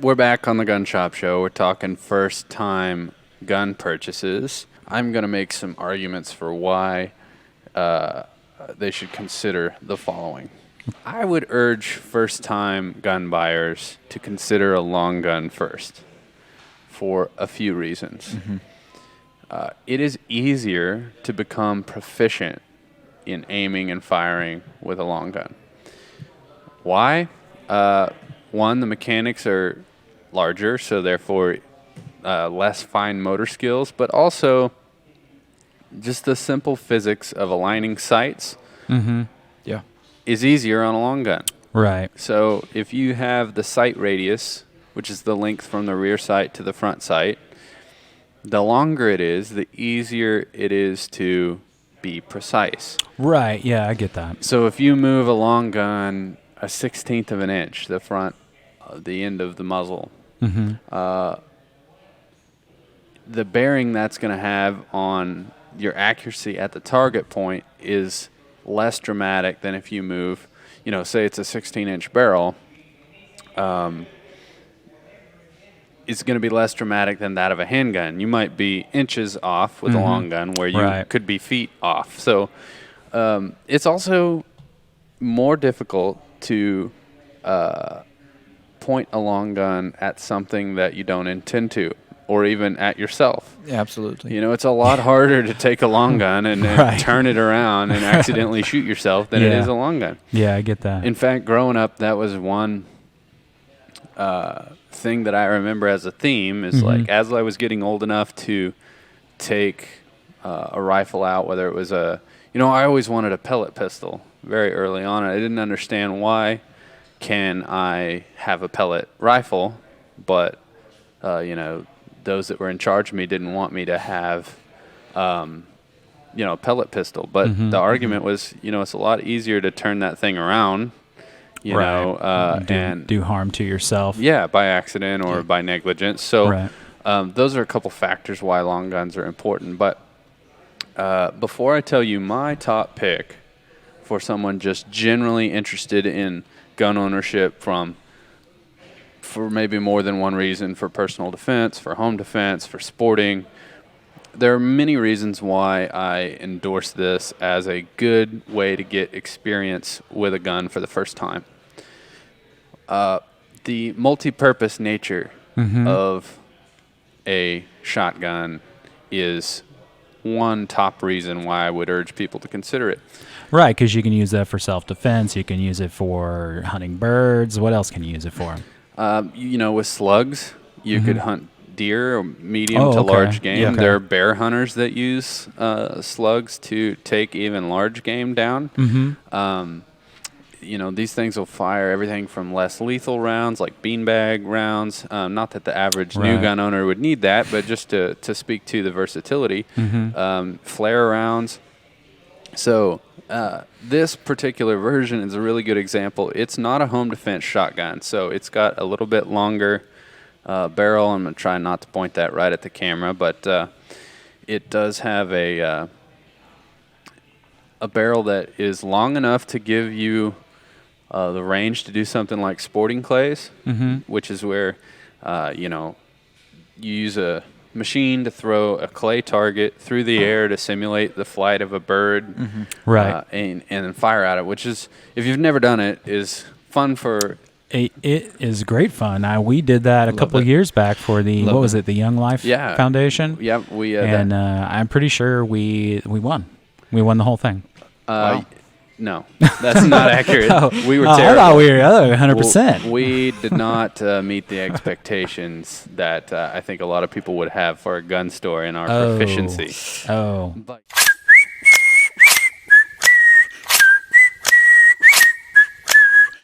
We're back on the Gun Shop Show. We're talking first-time gun purchases. I'm going to make some arguments for why they should consider the following. I would urge first-time gun buyers to consider a long gun first for a few reasons. It is easier to become proficient in aiming and firing with a long gun. Why? One, the mechanics are larger, so therefore less fine motor skills, but also just the simple physics of aligning sights Yeah. is easier on a long gun. Right. So if you have the sight radius, which is the length from the rear sight to the front sight, the longer it is, the easier it is to be precise. Right. Yeah, I get that. So if you move a long gun a 1/16 of an inch, the front, the end of the muzzle, the bearing that's going to have on your accuracy at the target point is less dramatic than if you move, say it's a 16-inch barrel. It's going to be less dramatic than that of a handgun. You might be inches off with a long gun where you could be feet off. So it's also more difficult to point a long gun at something that you don't intend to, or even at yourself. Absolutely. It's a lot harder to take a long gun and turn it around and accidentally shoot yourself than it is a long gun. Yeah, I get that. In fact, growing up, that was one thing that I remember as a theme is like as I was getting old enough to take a rifle out, whether it was I always wanted a pellet pistol very early on. I didn't understand why can I have a pellet rifle, but those that were in charge of me didn't want me to have a pellet pistol. But the argument was, it's a lot easier to turn that thing around. And do harm to yourself. Yeah, by accident or by negligence. So those are a couple factors why long guns are important. But before I tell you my top pick for someone just generally interested in gun ownership for maybe more than one reason, for personal defense, for home defense, for sporting, there are many reasons why I endorse this as a good way to get experience with a gun for the first time. The multi-purpose nature of a shotgun is one top reason why I would urge people to consider it. Right, because you can use that for self-defense. You can use it for hunting birds. What else can you use it for? With slugs, you could hunt deer or medium to large game. Yeah, There are bear hunters that use slugs to take even large game down. These things will fire everything from less lethal rounds, like beanbag rounds. Not that the average new gun owner would need that, but just to speak to the versatility. Flare rounds. So this particular version is a really good example. It's not a home defense shotgun, so it's got a little bit longer barrel. I'm going to try not to point that right at the camera, but it does have a barrel that is long enough to give you the range to do something like sporting clays, which is where you use a machine to throw a clay target through the air to simulate the flight of a bird, and then fire at it, which is, if you've never done it, is fun for... It is great fun. We did that a couple of years back for the the Young Life Foundation. Yeah, I'm pretty sure we won. We won the whole thing. Wow. No, that's not accurate. We were terrible. I thought we were 100%. We did not meet the expectations that I think a lot of people would have for a gun store in our proficiency. Oh. But